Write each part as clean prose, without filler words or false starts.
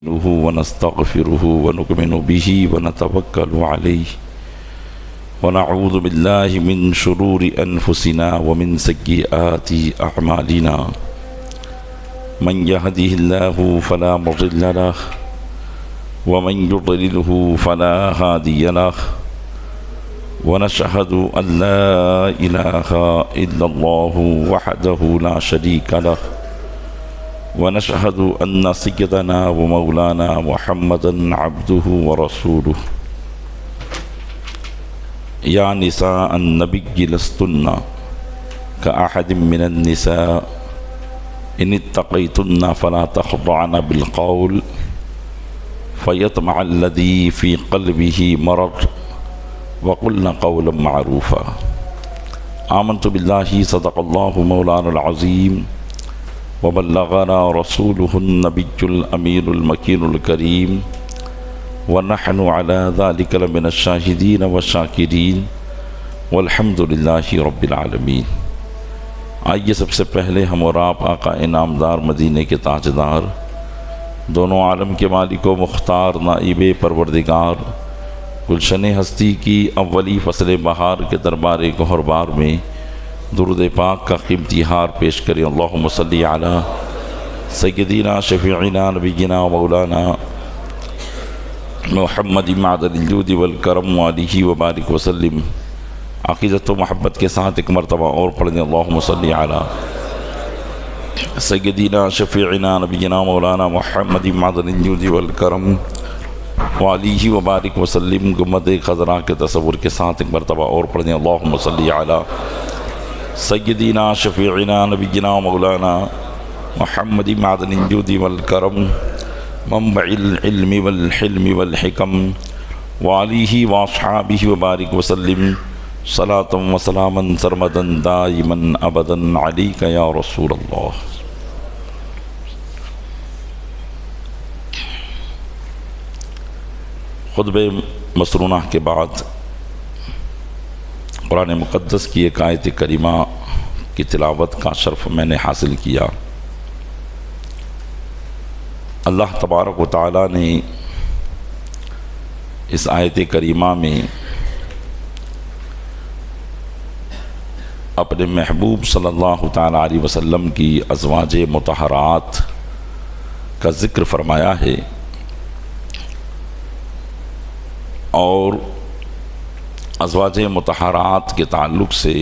نستعينه ونستغفره ونؤمن به ونتوكل عليه ونعوذ بالله من شرور أنفسنا ومن سيئات أعمالنا من يهده الله فلا مضل له ومن يضلله فلا هادي له ونشهد أن لا إله إلا الله وحده لا شريك له ونشهد أن سيدنا ومولانا محمدا عبده ورسوله يا نساء النبي لستن كأحد من النساء إن اتقيتن فلا تخضعن بالقول فيطمع الذي في قلبه مرض وقلن قولا معروفا آمنت بالله صدق الله مولانا العظيم وبلغنا رسوله النبي الأمين المكين الكريم ونحن على ذلك لمن الشاهدين والشاكرين والحمد لله رب العالمین۔ آئیے سب سے پہلے ہم اور آپ آقا انعامدار مدینے کے تاجدار دونوں عالم کے مالک و مختار نائب پروردگار گلشن ہستی کی اولی فصل بہار کے دربار گہر بار میں درود پاک کا قیمتی ہار پیش کریں۔ اللہم صلی علی سیدنا شفیعنا نبینا مولانا محمد معدن الجود والکرم وآلہ وبارک وسلم۔ عقیدت و محبت کے ساتھ ایک مرتبہ اور پڑھیں۔ اللہم صلی علی سیدنا شفیعنا نبینا مولانا محمد معدن الجود والکرم وآلہ وبارک وسلم۔ گنبد خضرا کے تصور کے ساتھ ایک مرتبہ اور پڑھیں۔ اللہم صلی علی سیدنا شفیعنا نبینا مولانا محمد معدن الجود والکرم منبع العلم والحلم والحکم وآلہ واصحابہ وبارک وسلم صلاۃ و سلاما سرمدا دائما ابدا علیک یا رسول اللہ۔ خطبہ مسرونہ کے بعد قرآن مقدس کی ایک آیت کریمہ کی تلاوت کا شرف میں نے حاصل کیا۔ اللہ تبارک و تعالیٰ نے اس آیت کریمہ میں اپنے محبوب صلی اللہ تعالیٰ علیہ وسلم کی ازواج مطہرات کا ذکر فرمایا ہے، اور ازواج مطہرات کے تعلق سے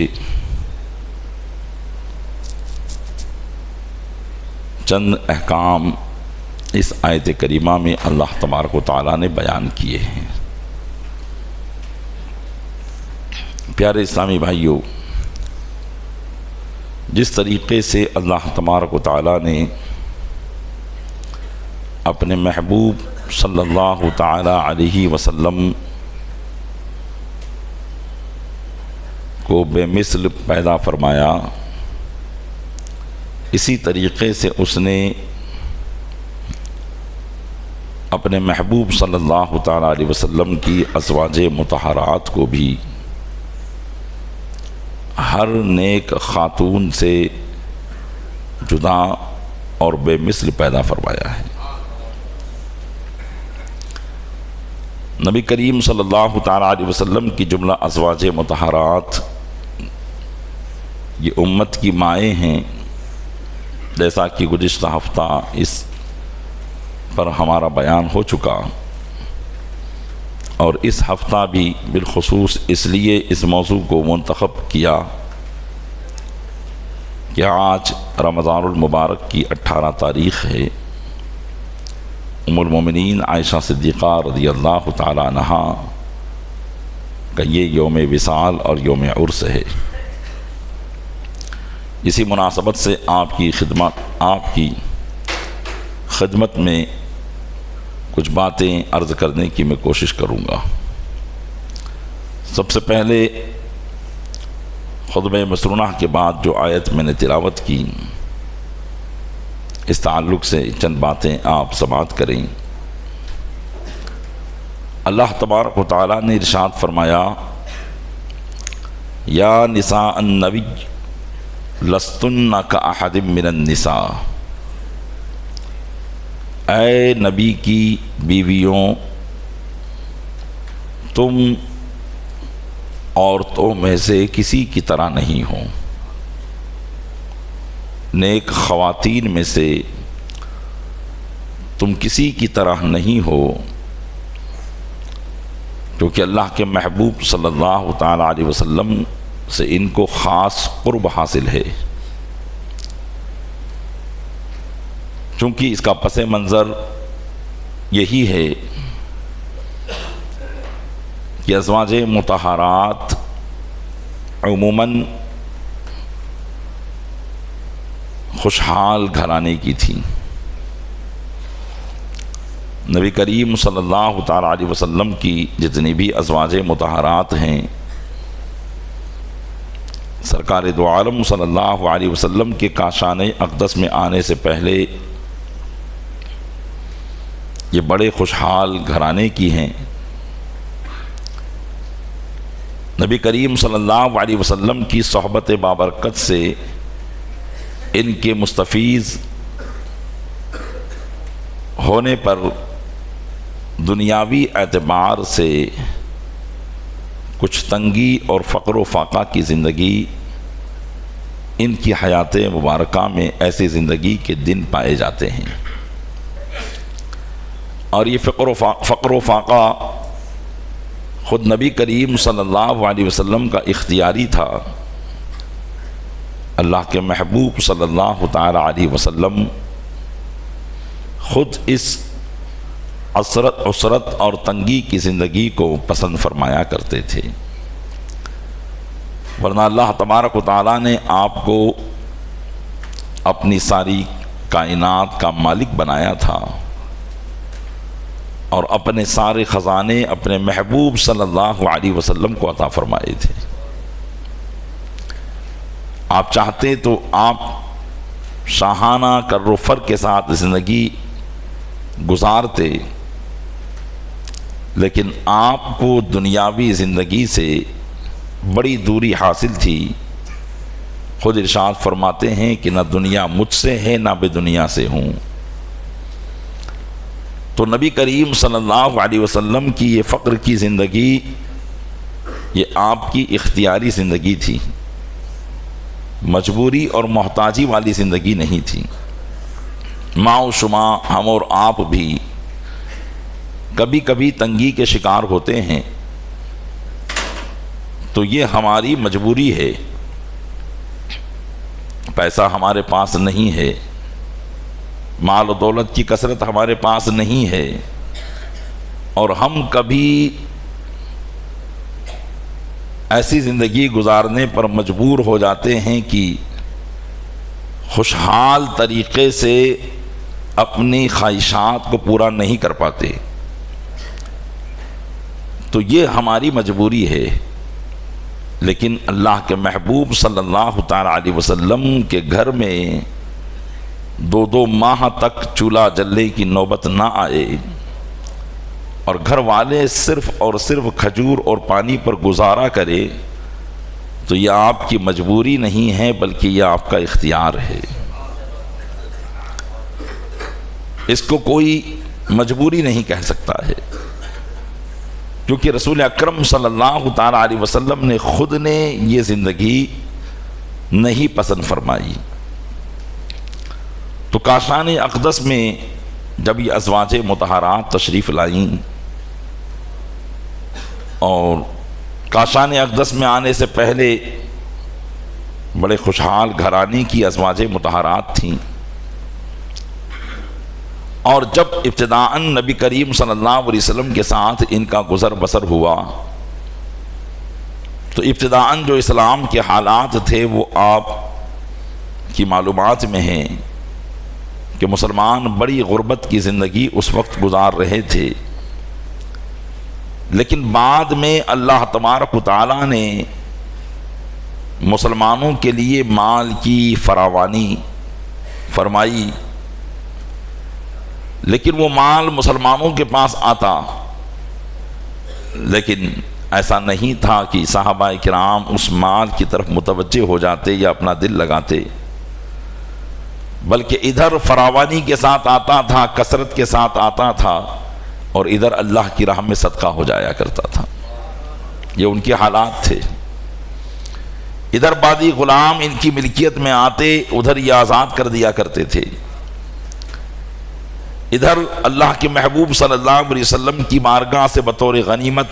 چند احکام اس آیت کریمہ میں اللہ تبارک و تعالیٰ نے بیان کیے ہیں۔ پیارے اسلامی بھائیوں، جس طریقے سے اللہ تبارک و تعالیٰ نے اپنے محبوب صلی اللہ تعالیٰ علیہ وسلم کو بے مثل پیدا فرمایا، اسی طریقے سے اس نے اپنے محبوب صلی اللہ تعالیٰ علیہ وسلم کی ازواج مطہرات کو بھی ہر نیک خاتون سے جدا اور بے مثل پیدا فرمایا ہے۔ نبی کریم صلی اللہ تعالیٰ علیہ وسلم کی جملہ ازواج مطہرات یہ امت کی مائیں ہیں، جیسا کہ گزشتہ ہفتہ اس پر ہمارا بیان ہو چکا، اور اس ہفتہ بھی بالخصوص اس لیے اس موضوع کو منتخب کیا کہ آج رمضان المبارک کی 18 تاریخ ہے۔ ام المومنین عائشہ صدیقہ رضی اللہ تعالی عنہا کا یہ یوم وصال اور یوم عرس ہے۔ اسی مناسبت سے آپ کی خدمت میں کچھ باتیں عرض کرنے کی میں کوشش کروں گا۔ سب سے پہلے خطبہ مسرونہ کے بعد جو آیت میں نے تلاوت کی، اس تعلق سے چند باتیں آپ سماعت کریں۔ اللہ تبارک و تعالیٰ نے ارشاد فرمایا، یا نساء النبی لستن کاحد من النساء، اے نبی کی بیویوں، تم عورتوں میں سے کسی کی طرح نہیں ہو، نیک خواتین میں سے تم کسی کی طرح نہیں ہو، کیونکہ اللہ کے محبوب صلی اللہ تعالی علیہ وسلم سے ان کو خاص قرب حاصل ہے۔ چونکہ اس کا پس منظر یہی ہے کہ ازواج مطہرات عموماً خوشحال گھرانے کی تھیں۔ نبی کریم صلی اللہ تعالی علیہ وسلم کی جتنی بھی ازواج مطہرات ہیں، سرکار دو عالم صلی اللہ علیہ وسلم کے کاشان اقدس میں آنے سے پہلے یہ بڑے خوشحال گھرانے کی ہیں۔ نبی کریم صلی اللہ علیہ وسلم کی صحبت بابرکت سے ان کے مستفیض ہونے پر دنیاوی اعتبار سے کچھ تنگی اور فقر و فاقہ کی زندگی ان کی حیات مبارکہ میں ایسی زندگی کے دن پائے جاتے ہیں، اور یہ فقر و فاقہ خود نبی کریم صلی اللہ علیہ وسلم کا اختیاری تھا۔ اللہ کے محبوب صلی اللہ تعالی علیہ وسلم خود اس عسرت اور تنگی کی زندگی کو پسند فرمایا کرتے تھے، ورنہ اللہ تبارک و تعالیٰ نے آپ کو اپنی ساری کائنات کا مالک بنایا تھا اور اپنے سارے خزانے اپنے محبوب صلی اللہ علیہ وسلم کو عطا فرمائے تھے۔ آپ چاہتے تو آپ شاہانہ کر و فر کے ساتھ زندگی گزارتے، لیکن آپ کو دنیاوی زندگی سے بڑی دوری حاصل تھی۔ خود ارشاد فرماتے ہیں کہ نہ دنیا مجھ سے ہے نہ بے دنیا سے ہوں۔ تو نبی کریم صلی اللہ علیہ وسلم کی یہ فقر کی زندگی یہ آپ کی اختیاری زندگی تھی، مجبوری اور محتاجی والی زندگی نہیں تھی۔ ماں و شما ہم اور آپ بھی کبھی کبھی تنگی کے شکار ہوتے ہیں، تو یہ ہماری مجبوری ہے۔ پیسہ ہمارے پاس نہیں ہے، مال و دولت کی کثرت ہمارے پاس نہیں ہے، اور ہم کبھی ایسی زندگی گزارنے پر مجبور ہو جاتے ہیں کہ خوشحال طریقے سے اپنی خواہشات کو پورا نہیں کر پاتے، تو یہ ہماری مجبوری ہے۔ لیکن اللہ کے محبوب صلی اللہ تعالی علیہ وسلم کے گھر میں 2 ماہ تک چولہا جلنے کی نوبت نہ آئے، اور گھر والے صرف اور صرف کھجور اور پانی پر گزارا کرے، تو یہ آپ کی مجبوری نہیں ہے بلکہ یہ آپ کا اختیار ہے۔ اس کو کوئی مجبوری نہیں کہہ سکتا ہے، کیونکہ رسول اکرم صلی اللہ تعالی علیہ وسلم نے خود نے یہ زندگی نہیں پسند فرمائی۔ تو کاشان اقدس میں جب یہ ازواج مطہرات تشریف لائیں، اور کاشان اقدس میں آنے سے پہلے بڑے خوشحال گھرانے کی ازواج مطہرات تھیں، اور جب ابتداءً نبی کریم صلی اللہ علیہ وسلم کے ساتھ ان کا گزر بسر ہوا، تو ابتداءً جو اسلام کے حالات تھے وہ آپ کی معلومات میں ہیں کہ مسلمان بڑی غربت کی زندگی اس وقت گزار رہے تھے، لیکن بعد میں اللہ تبارک و تعالیٰ نے مسلمانوں کے لیے مال کی فراوانی فرمائی، لیکن وہ مال مسلمانوں کے پاس آتا، لیکن ایسا نہیں تھا کہ صحابہ کرام اس مال کی طرف متوجہ ہو جاتے یا اپنا دل لگاتے، بلکہ ادھر فراوانی کے ساتھ آتا تھا، کثرت کے ساتھ آتا تھا، اور ادھر اللہ کی راہ میں صدقہ ہو جایا کرتا تھا۔ یہ ان کے حالات تھے۔ ادھر بادی غلام ان کی ملکیت میں آتے، ادھر یہ آزاد کر دیا کرتے تھے۔ ادھر اللہ کے محبوب صلی اللہ علیہ وسلم کی بارگاہ سے بطور غنیمت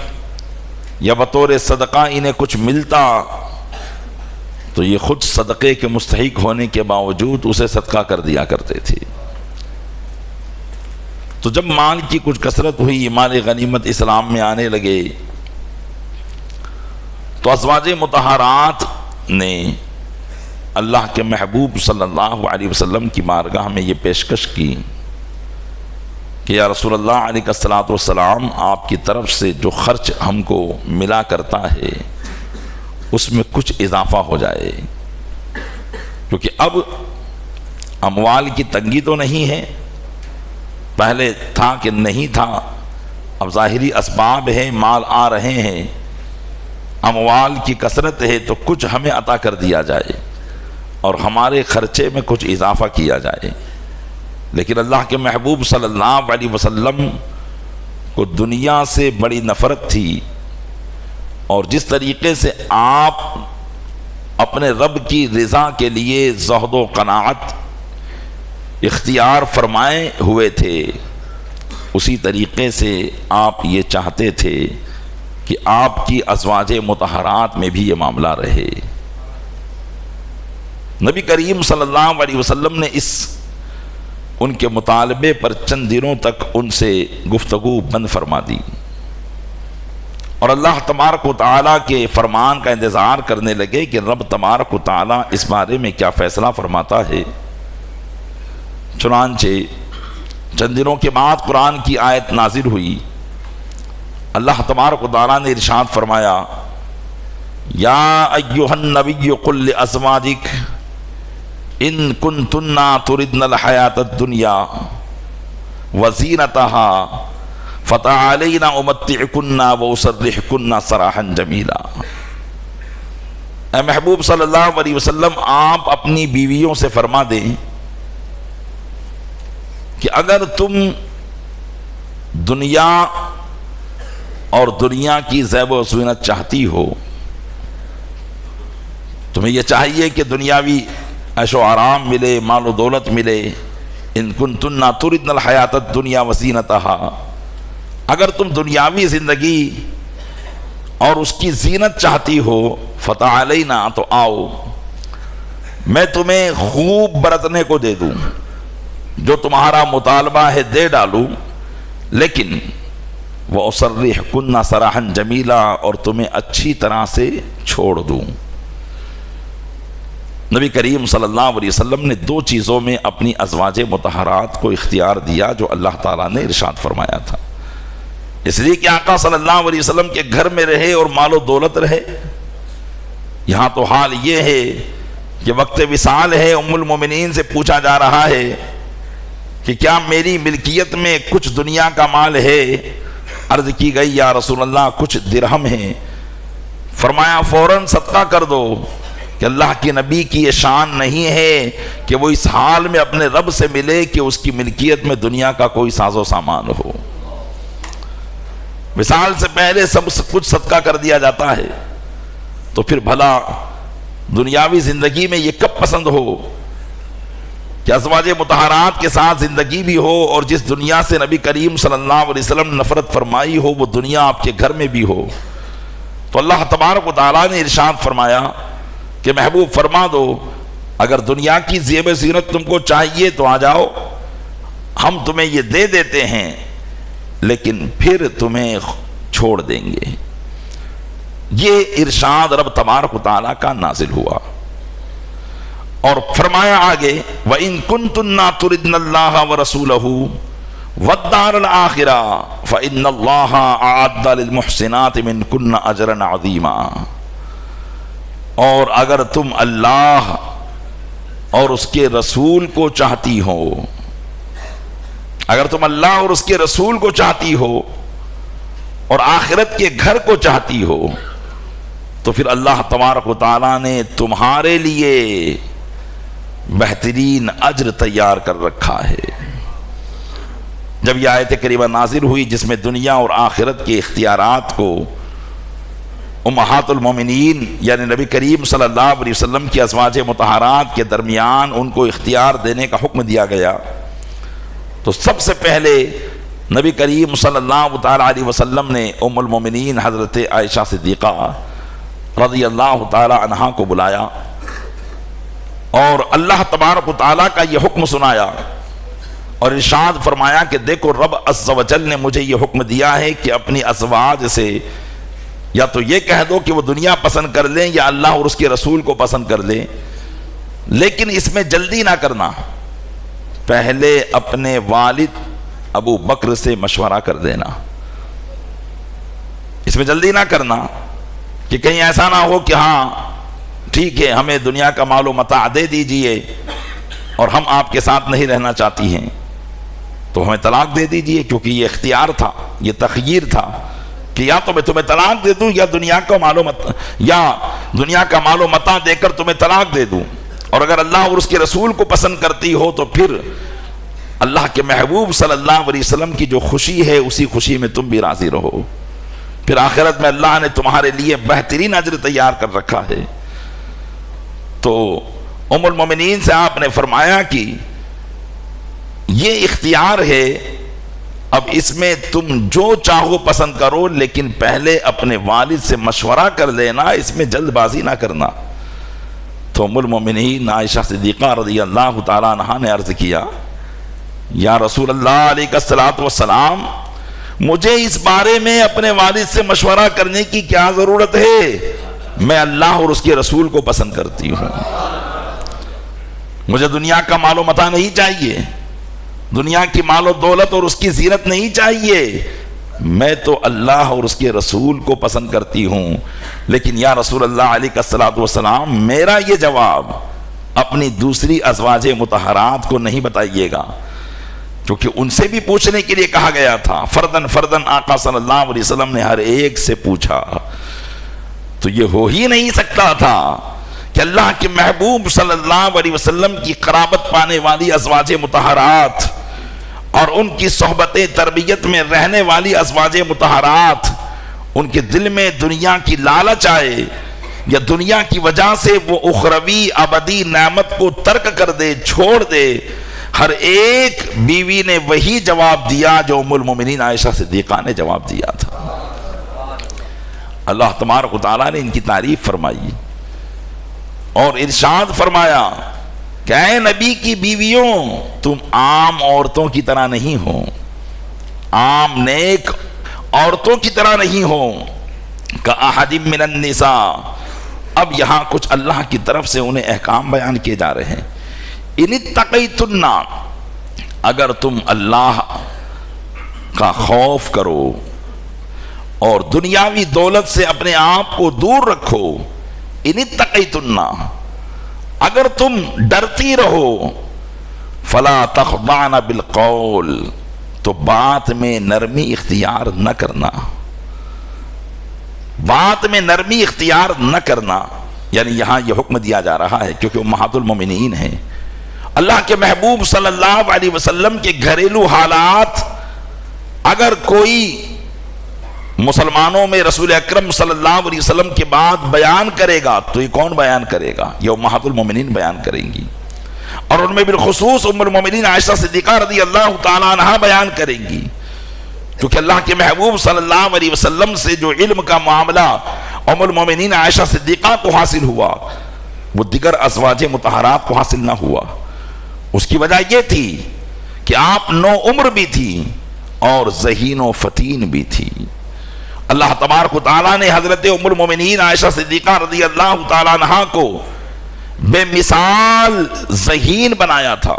یا بطور صدقہ انہیں کچھ ملتا تو یہ خود صدقے کے مستحق ہونے کے باوجود اسے صدقہ کر دیا کرتے تھے۔ تو جب مال کی کچھ کثرت ہوئی، مال غنیمت اسلام میں آنے لگے، تو ازواج مطہرات نے اللہ کے محبوب صلی اللہ علیہ وسلم کی بارگاہ میں یہ پیشکش کی کہ یا رسول اللہ علیہ الصلوۃ والسلام، آپ کی طرف سے جو خرچ ہم کو ملا کرتا ہے اس میں کچھ اضافہ ہو جائے، کیونکہ اب اموال کی تنگی تو نہیں ہے، پہلے تھا کہ نہیں تھا، اب ظاہری اسباب ہیں، مال آ رہے ہیں، اموال کی کثرت ہے، تو کچھ ہمیں عطا کر دیا جائے اور ہمارے خرچے میں کچھ اضافہ کیا جائے۔ لیکن اللہ کے محبوب صلی اللہ علیہ وسلم کو دنیا سے بڑی نفرت تھی، اور جس طریقے سے آپ اپنے رب کی رضا کے لیے زہد و قناعت اختیار فرمائے ہوئے تھے، اسی طریقے سے آپ یہ چاہتے تھے کہ آپ کی ازواج مطہرات میں بھی یہ معاملہ رہے۔ نبی کریم صلی اللہ علیہ وسلم نے ان کے مطالبے پر چند دنوں تک ان سے گفتگو بند فرما دی، اور اللہ تبارک و تعالیٰ کے فرمان کا انتظار کرنے لگے کہ رب تبارک و تعالیٰ اس بارے میں کیا فیصلہ فرماتا ہے۔ چنانچہ چند دنوں کے بعد قرآن کی آیت نازل ہوئی۔ اللہ تبارک و تعالیٰ نے ارشاد فرمایا، یا ایھا النبی قل لازواجک ان کنتن تردن الحیاۃ الدنیا وزینتها فتعالین امتعکن واسرحکن سراحا جمیلا۔ اے محبوب صلی اللہ علیہ وسلم، آپ اپنی بیویوں سے فرما دیں کہ اگر تم دنیا اور دنیا کی زیب و زینت چاہتی ہو، تمہیں یہ چاہیے کہ دنیاوی عیش و آرام ملے، مال و دولت ملے، ان کنتن تردن الحیاۃ الدنیا وزینتها، اگر تم دنیاوی زندگی اور اس کی زینت چاہتی ہو، فتعالینا، تو آؤ، میں تمہیں خوب برتنے کو دے دوں، جو تمہارا مطالبہ ہے دے ڈالوں، لیکن وَأُسَرِّحْكُنَّ سَرَاحًا جَمِيلًا، اور تمہیں اچھی طرح سے چھوڑ دوں۔ نبی کریم صلی اللہ علیہ وسلم نے دو چیزوں میں اپنی ازواج مطہرات کو اختیار دیا جو اللہ تعالیٰ نے ارشاد فرمایا تھا، اس لیے کہ آقا صلی اللہ علیہ وسلم کے گھر میں رہے اور مال و دولت رہے۔ یہاں تو حال یہ ہے کہ وقت وصال ہے، ام المومنین سے پوچھا جا رہا ہے کہ کیا میری ملکیت میں کچھ دنیا کا مال ہے؟ عرض کی گئی یا رسول اللہ کچھ درہم ہیں۔ فرمایا فوراً صدقہ کر دو، کہ اللہ کے نبی کی یہ شان نہیں ہے کہ وہ اس حال میں اپنے رب سے ملے کہ اس کی ملکیت میں دنیا کا کوئی ساز و سامان ہو۔ وصال سے پہلے سب کچھ صدقہ کر دیا جاتا ہے، تو پھر بھلا دنیاوی زندگی میں یہ کب پسند ہو کہ ازواج مطہرات کے ساتھ زندگی بھی ہو، اور جس دنیا سے نبی کریم صلی اللہ علیہ وسلم نے نفرت فرمائی ہو وہ دنیا آپ کے گھر میں بھی ہو۔ تو اللہ تبارک و تعالیٰ نے ارشاد فرمایا کہ محبوب فرما دو، اگر دنیا کی زیب و زینت تم کو چاہیے تو آ جاؤ، ہم تمہیں یہ دے دیتے ہیں، لیکن پھر تمہیں چھوڑ دیں گے۔ یہ ارشاد رب تبارک و تعالیٰ کا نازل ہوا، اور فرمایا آگے وَإِن كُنتُنَّ تُرِدْنَ اللَّهَ وَرَسُولَهُ وَالدَّارَ الْآخِرَةَ فَإِنَّ اللَّهَ أَعَدَّ لِلْمُحْسِنَاتِ مِنْكُنَّ أَجْرًا عَظِيمًا۔ اور اگر تم اللہ اور اس کے رسول کو چاہتی ہو، اگر تم اللہ اور اس کے رسول کو چاہتی ہو اور آخرت کے گھر کو چاہتی ہو، تو پھر اللہ تبارک و تعالیٰ نے تمہارے لیے بہترین اجر تیار کر رکھا ہے۔ جب یہ آیت کریمہ نازل ہوئی جس میں دنیا اور آخرت کے اختیارات کو امہات المومنین یعنی نبی کریم صلی اللہ علیہ وسلم کی ازواج مطہرات کے درمیان ان کو اختیار دینے کا حکم دیا گیا، تو سب سے پہلے نبی کریم صلی اللہ تعالیٰ علیہ وسلم نے ام المومنین حضرت عائشہ صدیقہ رضی اللہ تعالیٰ عنہا کو بلایا اور اللہ تبارک و تعالیٰ کا یہ حکم سنایا اور ارشاد فرمایا کہ دیکھو رب عز و جل نے مجھے یہ حکم دیا ہے کہ اپنی ازواج سے یا تو یہ کہہ دو کہ وہ دنیا پسند کر لیں یا اللہ اور اس کے رسول کو پسند کر لیں، لیکن اس میں جلدی نہ کرنا، پہلے اپنے والد ابو بکر سے مشورہ کر دینا، اس میں جلدی نہ کرنا کہ کہیں ایسا نہ ہو کہ ہاں ٹھیک ہے ہمیں دنیا کا مال و متاع دے دیجئے اور ہم آپ کے ساتھ نہیں رہنا چاہتی ہیں تو ہمیں طلاق دے دیجئے، کیونکہ یہ اختیار تھا، یہ تخییر تھا کہ یا تو میں تمہیں طلاق دے دوں یا دنیا کا مال و متاع دے کر تمہیں طلاق دے دوں، اور اگر اللہ اور اس کے رسول کو پسند کرتی ہو تو پھر اللہ کے محبوب صلی اللہ علیہ وسلم کی جو خوشی ہے اسی خوشی میں تم بھی راضی رہو، پھر آخرت میں اللہ نے تمہارے لیے بہترین اجر تیار کر رکھا ہے۔ تو ام المومنین سے آپ نے فرمایا کہ یہ اختیار ہے، اب اس میں تم جو چاہو پسند کرو، لیکن پہلے اپنے والد سے مشورہ کر لینا، اس میں جلد بازی نہ کرنا۔ تو ام المومنین عائشہ صدیقہ رضی اللہ تعالیٰ عنہا نے عرض کیا یا رسول اللہ علیہ الصلوۃ والسلام، مجھے اس بارے میں اپنے والد سے مشورہ کرنے کی کیا ضرورت ہے؟ میں اللہ اور اس کے رسول کو پسند کرتی ہوں، مجھے دنیا کا مال و متاع نہیں چاہیے، دنیا کی مال و دولت اور اس کی زینت نہیں چاہیے، میں تو اللہ اور اس کے رسول کو پسند کرتی ہوں۔ لیکن یا رسول اللہ علیہ الصلوۃ والسلام، میرا یہ جواب اپنی دوسری ازواج مطہرات کو نہیں بتائیے گا، کیونکہ ان سے بھی پوچھنے کے لیے کہا گیا تھا، فردن فردن آقا صلی اللہ علیہ وسلم نے ہر ایک سے پوچھا، تو یہ ہو ہی نہیں سکتا تھا کہ اللہ کے محبوب صلی اللہ علیہ وسلم کی قرابت پانے والی ازواج مطہرات اور ان کی صحبت تربیت میں رہنے والی ازواج مطہرات ان کے دل میں دنیا کی لالچ آئے یا دنیا کی وجہ سے وہ اخروی ابدی نعمت کو ترک کر دے، چھوڑ دے۔ ہر ایک بیوی نے وہی جواب دیا جو ام المومنین عائشہ صدیقہ نے جواب دیا تھا۔ اللہ تبارک و تعالیٰ نے ان کی تعریف فرمائی اور ارشاد فرمایا کہ اے نبی کی بیویوں، تم عام عورتوں کی طرح نہیں ہو، عام نیک عورتوں کی طرح نہیں ہو، کأحد من النساء۔ اب یہاں کچھ اللہ کی طرف سے انہیں احکام بیان کیے جا رہے ہیں۔ ان اتقیتن، اگر تم اللہ کا خوف کرو اور دنیاوی دولت سے اپنے آپ کو دور رکھو، ان اتقیتن، اگر تم ڈرتی رہو، فلا تخضعن بالقول، تو بات میں نرمی اختیار نہ کرنا، بات میں نرمی اختیار نہ کرنا، یعنی یہاں یہ حکم دیا جا رہا ہے کیونکہ امہات المومنین ہیں، اللہ کے محبوب صلی اللہ علیہ وسلم کے گھریلو حالات اگر کوئی مسلمانوں میں رسول اکرم صلی اللہ علیہ وسلم کے بعد بیان کرے گا تو یہ کون بیان کرے گا؟ یہ امہات المومنین بیان کریں گی، اور ان میں بالخصوص ام المومنین عائشہ صدیقہ رضی اللہ تعالیٰ عنہا بیان کریں گی، کیونکہ اللہ کے محبوب صلی اللہ علیہ وسلم سے جو علم کا معاملہ ام المومنین عائشہ صدیقہ کو حاصل ہوا وہ دیگر ازواج مطہرات کو حاصل نہ ہوا۔ اس کی وجہ یہ تھی کہ آپ نو عمر بھی تھی اور ذہین و فتین بھی تھی۔ اللہ تبارک و تعالیٰ نے حضرت ام المومنین عائشہ صدیقہ رضی اللہ تعالیٰ عنہا کو بے مثال ذہین بنایا تھا۔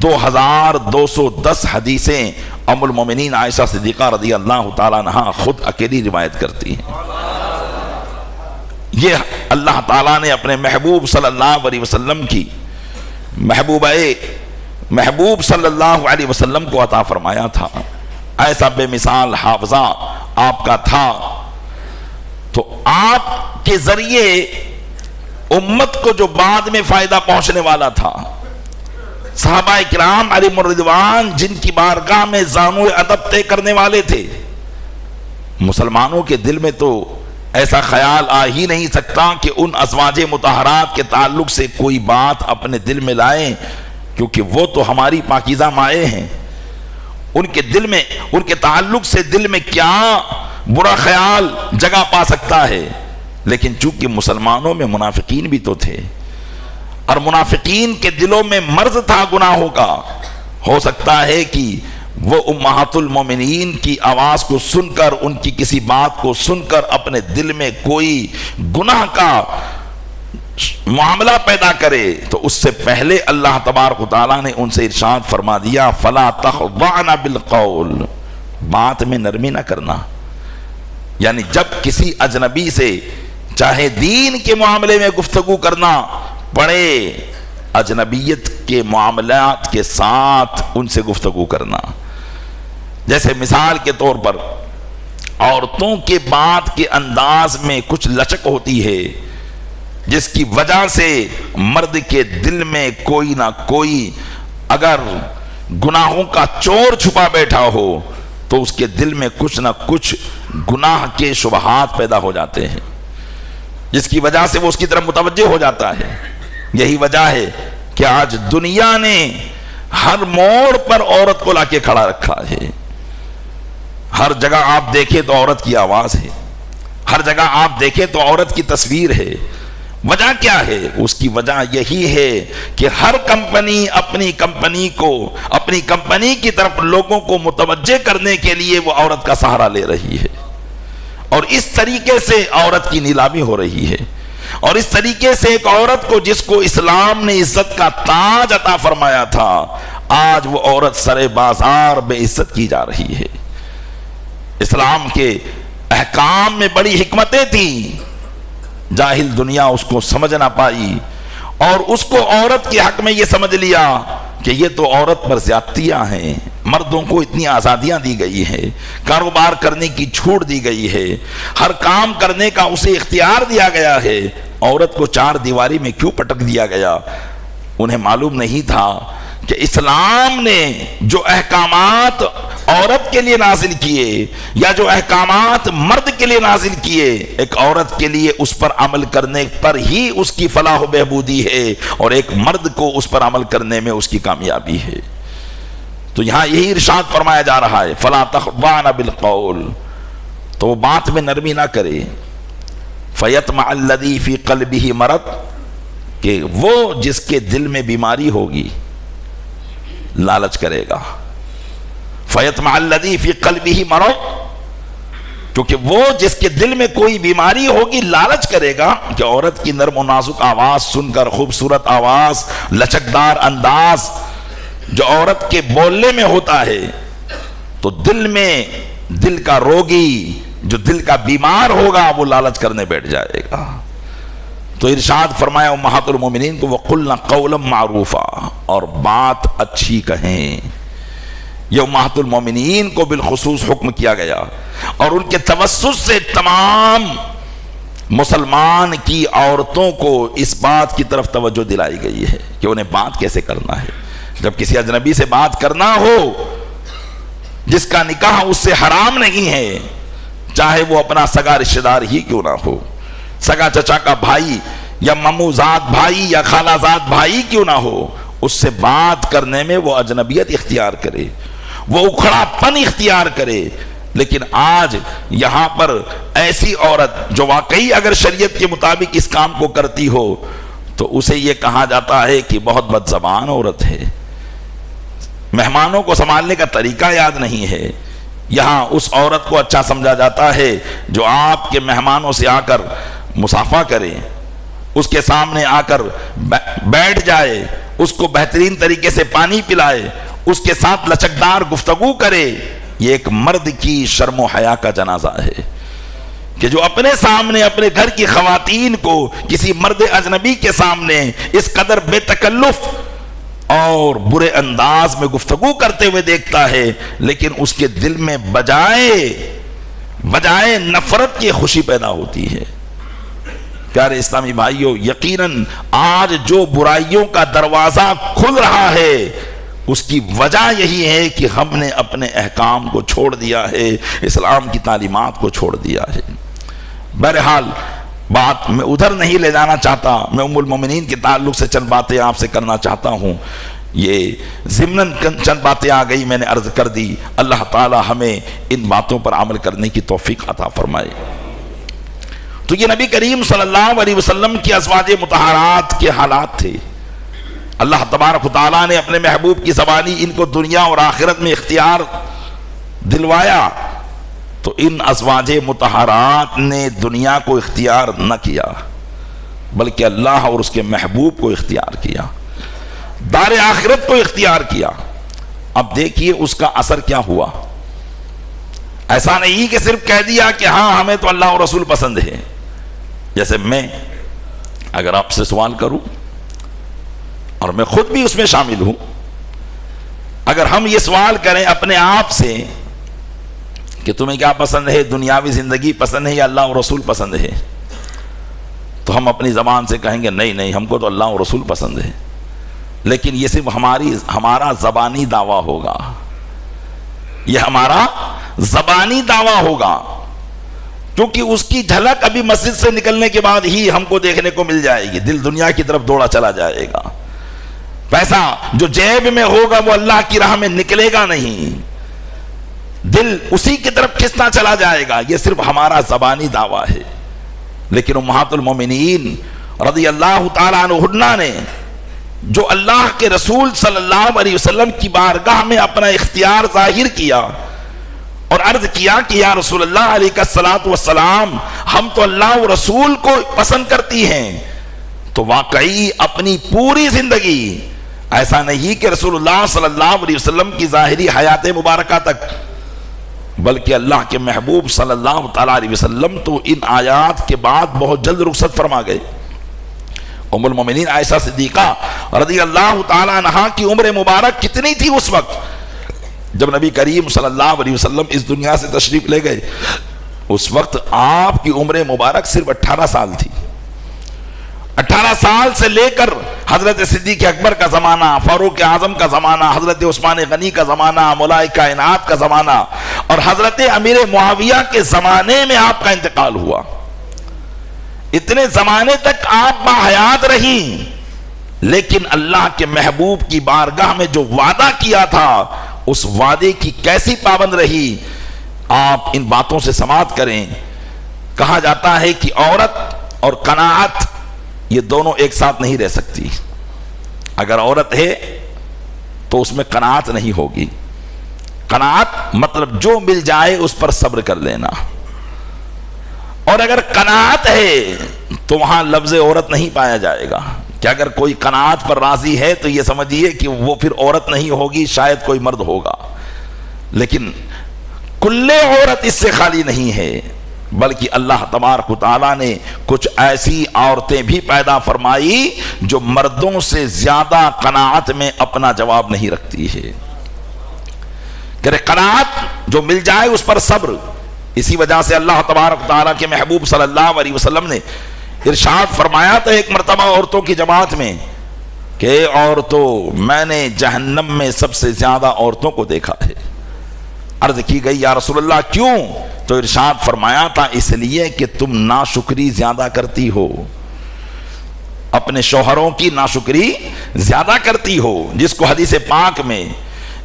2210 حدیثیں ام المومنین عائشہ صدیقہ رضی اللہ تعالیٰ عنہا خود اکیلی روایت کرتی ہیں۔ یہ اللہ تعالیٰ نے اپنے محبوب صلی اللہ علیہ وسلم کی محبوب صلی اللہ علیہ وسلم کو عطا فرمایا تھا۔ ایسا بے مثال حافظہ آپ کا تھا، تو آپ کے ذریعے امت کو جو بعد میں فائدہ پہنچنے والا تھا، صحابہ کرام علیہم الرضوان جن کی بارگاہ میں زانو ادب طے کرنے والے تھے، مسلمانوں کے دل میں تو ایسا خیال آ ہی نہیں سکتا کہ ان ازواج مطہرات کے تعلق سے کوئی بات اپنے دل میں لائیں، کیونکہ وہ تو ہماری پاکیزہ مائیں ہیں۔ ان کے دل میں، ان کے تعلق سے دل میں کیا برا خیال جگہ پا سکتا ہے؟ لیکن چونکہ مسلمانوں میں منافقین بھی تو تھے، اور منافقین کے دلوں میں مرض تھا گناہوں کا، ہو سکتا ہے کہ وہ امہات المومنین کی آواز کو سن کر، ان کی کسی بات کو سن کر اپنے دل میں کوئی گناہ کا معاملہ پیدا کرے، تو اس سے پہلے اللہ تبارک و تعالیٰ نے ان سے ارشاد فرما دیا فَلَا تَخْضَعْنَ بِالْقَوْلِ، بات میں نرمی نہ کرنا۔ یعنی جب کسی اجنبی سے چاہے دین کے معاملے میں گفتگو کرنا پڑے، اجنبیت کے معاملات کے ساتھ ان سے گفتگو کرنا۔ جیسے مثال کے طور پر عورتوں کے بات کے انداز میں کچھ لچک ہوتی ہے، جس کی وجہ سے مرد کے دل میں کوئی نہ کوئی اگر گناہوں کا چور چھپا بیٹھا ہو تو اس کے دل میں کچھ نہ کچھ گناہ کے شبہات پیدا ہو جاتے ہیں، جس کی وجہ سے وہ اس کی طرف متوجہ ہو جاتا ہے۔ یہی وجہ ہے کہ آج دنیا نے ہر موڑ پر عورت کو لا کے کھڑا رکھا ہے۔ ہر جگہ آپ دیکھیں تو عورت کی آواز ہے، ہر جگہ آپ دیکھیں تو عورت کی تصویر ہے۔ وجہ کیا ہے؟ اس کی وجہ یہی ہے کہ ہر کمپنی اپنی کمپنی کو، اپنی کمپنی کی طرف لوگوں کو متوجہ کرنے کے لیے وہ عورت کا سہارا لے رہی ہے، اور اس طریقے سے عورت کی نیلامی ہو رہی ہے، اور اس طریقے سے ایک عورت کو جس کو اسلام نے عزت کا تاج عطا فرمایا تھا، آج وہ عورت سر بازار بے عزت کی جا رہی ہے۔ اسلام کے احکام میں بڑی حکمتیں تھیں، جاہل دنیا اس کو سمجھ نہ پائی، اور اس کو عورت کے حق میں یہ سمجھ لیا کہ یہ تو عورت پر زیادتیاں ہیں، مردوں کو اتنی آزادیاں دی گئی ہیں، کاروبار کرنے کی چھوٹ دی گئی ہے، ہر کام کرنے کا اسے اختیار دیا گیا ہے، عورت کو چار دیواری میں کیوں پٹک دیا گیا؟ انہیں معلوم نہیں تھا کہ اسلام نے جو احکامات عورت کے لیے نازل کیے، یا جو احکامات مرد کے لیے نازل کیے، ایک عورت کے لیے اس پر عمل کرنے پر ہی اس کی فلاح و بہبودی ہے، اور ایک مرد کو اس پر عمل کرنے میں اس کی کامیابی ہے۔ تو یہاں یہی ارشاد فرمایا جا رہا ہے فَلَا تَخْضَعْنَ بِالْقَوْلِ، تو وہ بات میں نرمی نہ کرے، فَيَطْمَعَ الَّذِي فِي قَلْبِهِ مَرَضٌ، کہ وہ جس کے دل میں بیماری ہوگی لالچ کرے گا۔ فَيَطْمَعَ الَّذِي فِي قَلْبِهِ مَرَضٌ، کیونکہ وہ جس کے دل میں کوئی بیماری ہوگی لالچ کرے گا کہ عورت کی نرم و نازک آواز سن کر، خوبصورت آواز، لچکدار انداز جو عورت کے بولنے میں ہوتا ہے، تو دل میں دل کا روگی، جو دل کا بیمار ہوگا، وہ لالچ کرنے بیٹھ جائے گا۔ تو ارشاد فرمایا امہات المومنین کو وَقُلْنَا قَوْلًا مَعْرُوفًا، اور بات اچھی کہیں۔ یہ امہات المومنین کو بالخصوص حکم کیا گیا، اور ان کے توسط سے تمام مسلمان کی عورتوں کو اس بات کی طرف توجہ دلائی گئی ہے کہ انہیں بات کیسے کرنا ہے۔ جب کسی اجنبی سے بات کرنا ہو جس کا نکاح اس سے حرام نہیں ہے، چاہے وہ اپنا سگا رشتہ دار ہی کیوں نہ ہو، سگا چچا کا بھائی یا ماموں زاد بھائی یا خالہ زاد بھائی کیوں نہ ہو، اس سے بات کرنے میں وہ اجنبیت اختیار کرے، وہ اکھڑا پن اختیار کرے۔ لیکن آج یہاں پر ایسی عورت جو واقعی اگر شریعت کے مطابق اس کام کو کرتی ہو تو اسے یہ کہا جاتا ہے کہ بہت بد زبان عورت ہے، مہمانوں کو سنبھالنے کا طریقہ یاد نہیں ہے۔ یہاں اس عورت کو اچھا سمجھا جاتا ہے جو آپ کے مہمانوں سے آ کر مصافحہ کرے، اس کے سامنے آ کر بیٹھ جائے، اس کو بہترین طریقے سے پانی پلائے، اس کے ساتھ لچکدار گفتگو کرے۔ یہ ایک مرد کی شرم و حیا کا جنازہ ہے کہ جو اپنے سامنے اپنے گھر کی خواتین کو کسی مرد اجنبی کے سامنے اس قدر بے تکلف اور برے انداز میں گفتگو کرتے ہوئے دیکھتا ہے، لیکن اس کے دل میں بجائے نفرت کی خوشی پیدا ہوتی ہے پیارے اسلامی بھائیوں، یقیناً آج جو برائیوں کا دروازہ کھل رہا ہے اس کی وجہ یہی ہے کہ ہم نے اپنے احکام کو چھوڑ دیا ہے، اسلام کی تعلیمات کو چھوڑ دیا ہے۔ بہرحال بات میں ادھر نہیں لے جانا چاہتا، میں ام المومنین کے تعلق سے چند باتیں آپ سے کرنا چاہتا ہوں۔ یہ ضمناً چند باتیں آ گئی، میں نے عرض کر دی، اللہ تعالی ہمیں ان باتوں پر عمل کرنے کی توفیق عطا فرمائے۔ تو یہ نبی کریم صلی اللہ علیہ وسلم کی ازواج مطہرات کے حالات تھے۔ اللہ تبارک و تعالیٰ نے اپنے محبوب کی زبانی ان کو دنیا اور آخرت میں اختیار دلوایا، تو ان ازواج مطہرات نے دنیا کو اختیار نہ کیا بلکہ اللہ اور اس کے محبوب کو اختیار کیا، دار آخرت کو اختیار کیا۔ اب دیکھیے اس کا اثر کیا ہوا۔ ایسا نہیں کہ صرف کہہ دیا کہ ہاں ہمیں تو اللہ اور رسول پسند ہے۔ جیسے میں اگر آپ سے سوال کروں، اور میں خود بھی اس میں شامل ہوں، اگر ہم یہ سوال کریں اپنے آپ سے کہ تمہیں کیا پسند ہے، دنیاوی زندگی پسند ہے یا اللہ اور رسول پسند ہے، تو ہم اپنی زبان سے کہیں گے نہیں ہم کو تو اللہ اور رسول پسند ہے۔ لیکن یہ صرف ہمارا زبانی دعویٰ ہوگا، یہ ہمارا زبانی دعویٰ ہوگا، کیونکہ اس کی جھلک ابھی مسجد سے نکلنے کے بعد ہی ہم کو دیکھنے کو مل جائے گی۔ دل دنیا کی طرف دوڑا چلا جائے گا، پیسہ جو جیب میں ہوگا وہ اللہ کی راہ میں نکلے گا نہیں، دل اسی کی طرف کھنچتا چلا جائے گا۔ یہ صرف ہمارا زبانی دعویٰ ہے۔ لیکن امہات المومنین رضی اللہ تعالیٰ عنہن نے جو اللہ کے رسول صلی اللہ علیہ وسلم کی بارگاہ میں اپنا اختیار ظاہر کیا اور عرض کیا کہ یا رسول اللہ علیہ الصلوۃ والسلام، ہم تو اللہ و رسول کو پسند کرتی ہیں، تو واقعی اپنی پوری زندگی، ایسا نہیں کہ رسول اللہ صلی اللہ علیہ وسلم کی ظاہری حیات مبارکہ تک، بلکہ اللہ کے محبوب صلی اللہ تعالیٰ علیہ وسلم تو ان آیات کے بعد بہت جلد رخصت فرما گئے۔ ام المومنین عائشہ صدیقہ رضی اللہ تعالیٰ عنہا کی عمر مبارک کتنی تھی اس وقت جب نبی کریم صلی اللہ علیہ وسلم اس دنیا سے تشریف لے گئے؟ اس وقت آپ کی عمر مبارک صرف 18 سال تھی۔ 18 سال سے لے کر حضرت صدیق اکبر کا زمانہ، فاروق اعظم کا زمانہ، حضرت عثمان غنی کا زمانہ، مولائے کائنات کا زمانہ اور حضرت امیر معاویہ کے زمانے میں آپ کا انتقال ہوا۔ اتنے زمانے تک آپ باحیات رہی، لیکن اللہ کے محبوب کی بارگاہ میں جو وعدہ کیا تھا اس وعدے کی کیسی پابند رہی۔ آپ ان باتوں سے سماعت کریں۔ کہا جاتا ہے کہ عورت اور قناعت یہ دونوں ایک ساتھ نہیں رہ سکتی۔ اگر عورت ہے تو اس میں قناعت نہیں ہوگی۔ قناعت مطلب جو مل جائے اس پر صبر کر لینا، اور اگر قناعت ہے تو وہاں لفظ عورت نہیں پایا جائے گا کہ اگر کوئی قناعت پر راضی ہے تو یہ سمجھیے کہ وہ پھر عورت نہیں ہوگی، شاید کوئی مرد ہوگا۔ لیکن کل عورت اس سے خالی نہیں ہے، بلکہ اللہ تبارک و تعالیٰ نے کچھ ایسی عورتیں بھی پیدا فرمائی جو مردوں سے زیادہ قناعت میں اپنا جواب نہیں رکھتی ہے۔ کہ قناعت جو مل جائے اس پر صبر۔ اسی وجہ سے اللہ تبارک و تعالیٰ کے محبوب صلی اللہ علیہ وسلم نے ارشاد فرمایا تھا ایک مرتبہ عورتوں کی جماعت میں کہ عورتوں، میں نے جہنم میں سب سے زیادہ عورتوں کو دیکھا ہے۔ عرض کی گئی یا رسول اللہ کیوں؟ تو ارشاد فرمایا تھا اس لیے کہ تم ناشکری زیادہ کرتی ہو، اپنے شوہروں کی ناشکری زیادہ کرتی ہو، جس کو حدیث پاک میں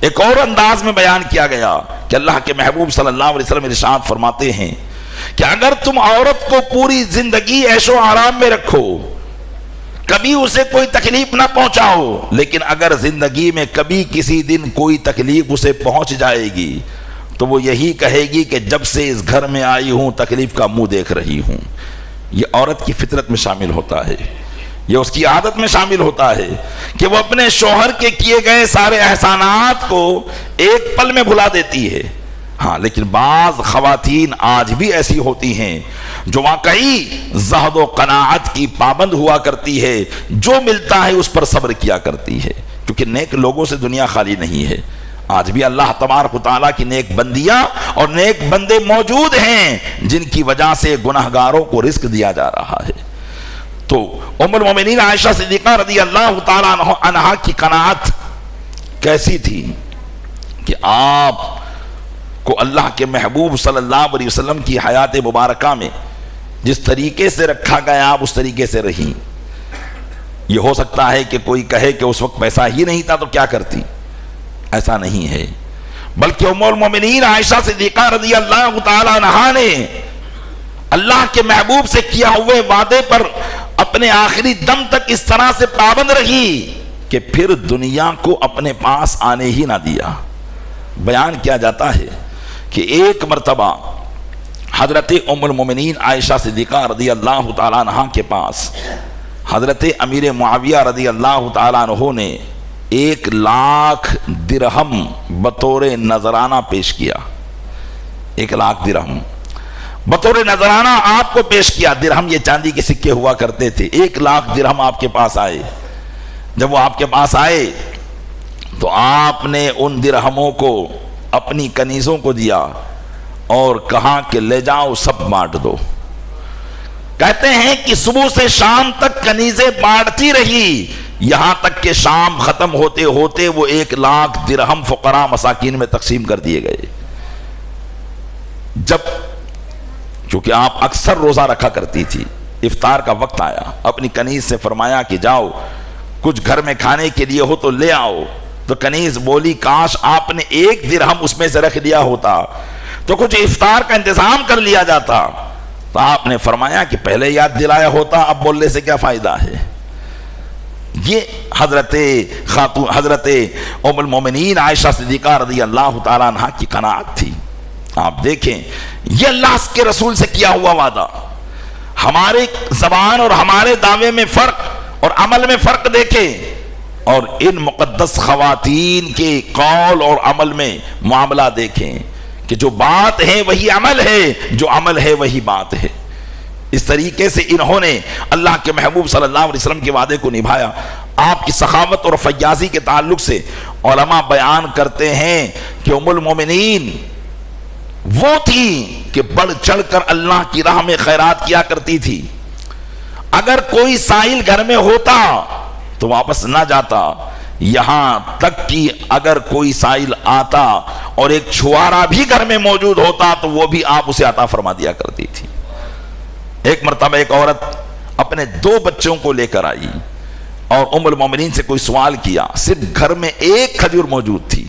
ایک اور انداز میں بیان کیا گیا کہ اللہ کے محبوب صلی اللہ علیہ وسلم ارشاد فرماتے ہیں کہ اگر تم عورت کو پوری زندگی عیش و آرام میں رکھو، کبھی اسے کوئی تکلیف نہ پہنچاؤ، لیکن اگر زندگی میں کبھی کسی دن کوئی تکلیف اسے پہنچ جائے گی تو وہ یہی کہے گی کہ جب سے اس گھر میں آئی ہوں تکلیف کا منہ دیکھ رہی ہوں۔ یہ عورت کی فطرت میں شامل ہوتا ہے، یہ اس کی عادت میں شامل ہوتا ہے کہ وہ اپنے شوہر کے کیے گئے سارے احسانات کو ایک پل میں بھلا دیتی ہے۔ ہاں، لیکن بعض خواتین آج بھی ایسی ہوتی ہیں جو واقعی زہد و قناعت کی پابند ہوا کرتی ہے، جو ملتا ہے اس پر صبر کیا کرتی ہے، کیونکہ نیک لوگوں سے دنیا خالی نہیں ہے۔ آج بھی اللہ تبارک و تعالیٰ کی نیک بندیاں اور نیک بندے موجود ہیں جن کی وجہ سے گناہگاروں کو رزق دیا جا رہا ہے۔ تو ام المومنین عائشہ صدیقہ رضی اللہ تعالیٰ عنہا کی قناعت کیسی تھی کہ آپ کو اللہ کے محبوب صلی اللہ علیہ وسلم کی حیات مبارکہ میں جس طریقے سے رکھا گیا آپ اس طریقے سے رہی. یہ ہو سکتا ہے کہ کوئی کہے کہ اس وقت پیسہ ہی نہیں تھا تو کیا کرتی، ایسا نہیں ہے، بلکہ ام المومنین عائشہ صدیقہ رضی اللہ تعالیٰ عنہا نے اللہ کے محبوب سے کیا ہوئے وعدے پر اپنے آخری دم تک اس طرح سے پابند رہی کہ پھر دنیا کو اپنے پاس آنے ہی نہ دیا. بیان کیا جاتا ہے کہ ایک مرتبہ حضرت ام المومنین عائشہ صدیقہ رضی اللہ تعالیٰ عنہ کے پاس حضرت امیر معاویہ رضی اللہ تعالیٰ عنہ نے 1,00,000 درہم بطور نذرانہ پیش کیا. 1,00,000 درہم بطور نذرانہ آپ کو پیش کیا. درہم یہ چاندی کے سکے ہوا کرتے تھے. 1,00,000 درہم آپ کے پاس آئے. جب وہ آپ کے پاس آئے تو آپ نے ان درہموں کو اپنی کنیزوں کو دیا اور کہا کہ لے جاؤ سب بانٹ دو. کہتے ہیں کہ صبح سے شام تک کنیزیں بانٹتی رہی، یہاں تک کہ شام ختم ہوتے ہوتے وہ 1,00,000 درہم فقراء مساکین میں تقسیم کر دیے گئے. جب چونکہ آپ اکثر روزہ رکھا کرتی تھی، افطار کا وقت آیا، اپنی کنیز سے فرمایا کہ جاؤ کچھ گھر میں کھانے کے لیے ہو تو لے آؤ. تو کنیز بولی کاش آپ نے 1 درہم اس میں سے رکھ دیا ہوتا تو کچھ افطار کا انتظام کر لیا جاتا. تو آپ نے فرمایا کہ پہلے یاد دلایا ہوتا، اب بولنے سے کیا فائدہ ہے. یہ حضرت ام المومنین عائشہ صدیقہ رضی اللہ تعالیٰ عنہ کی قناعت تھی. آپ دیکھیں یہ اللہ کے رسول سے کیا ہوا وعدہ. ہمارے زبان اور ہمارے دعوے میں فرق اور عمل میں فرق دیکھیں، اور ان مقدس خواتین کے قول اور عمل میں معاملہ دیکھیں کہ جو بات ہے وہی عمل ہے، جو عمل ہے وہی بات ہے. اس طریقے سے انہوں نے اللہ کے محبوب صلی اللہ علیہ وسلم کے وعدے کو نبھایا. آپ کی سخاوت اور فیاضی کے تعلق سے علماء بیان کرتے ہیں کہ ام المومنین وہ تھی کہ بڑھ چڑھ کر اللہ کی راہ میں خیرات کیا کرتی تھی. اگر کوئی سائل گھر میں ہوتا تو واپس نہ جاتا، یہاں تک کہ اگر کوئی سائل آتا اور ایک چھوارا بھی گھر میں موجود ہوتا تو وہ بھی آپ اسے عطا فرما دیا کرتی تھی. ایک مرتبہ ایک عورت اپنے 2 بچوں کو لے کر آئی اور ام المومنین سے کوئی سوال کیا. صرف گھر میں 1 کھجور موجود تھی.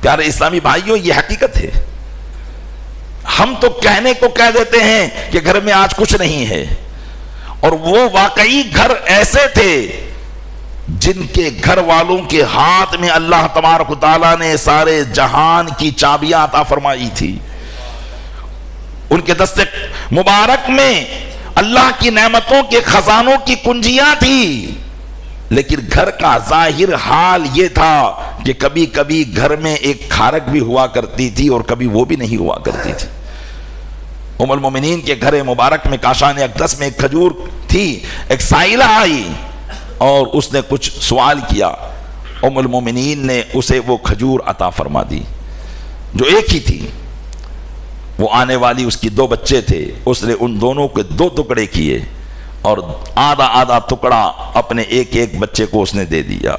پیارے اسلامی بھائیوں، یہ حقیقت ہے. ہم تو کہنے کو کہہ دیتے ہیں کہ گھر میں آج کچھ نہیں ہے، اور وہ واقعی گھر ایسے تھے جن کے گھر والوں کے ہاتھ میں اللہ تبارک و تعالیٰ نے سارے جہان کی چابیاں عطا فرمائی تھی. ان کے دست مبارک میں اللہ کی نعمتوں کے خزانوں کی کنجیاں تھی، لیکن گھر کا ظاہر حال یہ تھا کہ کبھی کبھی گھر میں ایک کھارک بھی ہوا کرتی تھی اور کبھی وہ بھی نہیں ہوا کرتی تھی. ام المومنین کے گھر مبارک میں کاشان اقدس میں ایک کھجور تھی. ایک سائلہ آئی اور اس نے کچھ سوال کیا. ام المومنین نے اسے وہ کھجور عطا فرما دی جو ایک ہی تھی. وہ آنے والی اس کی 2 بچے تھے، اس نے ان دونوں کے 2 ٹکڑے کیے اور آدھا ٹکڑا اپنے ایک بچے کو اس نے دے دیا.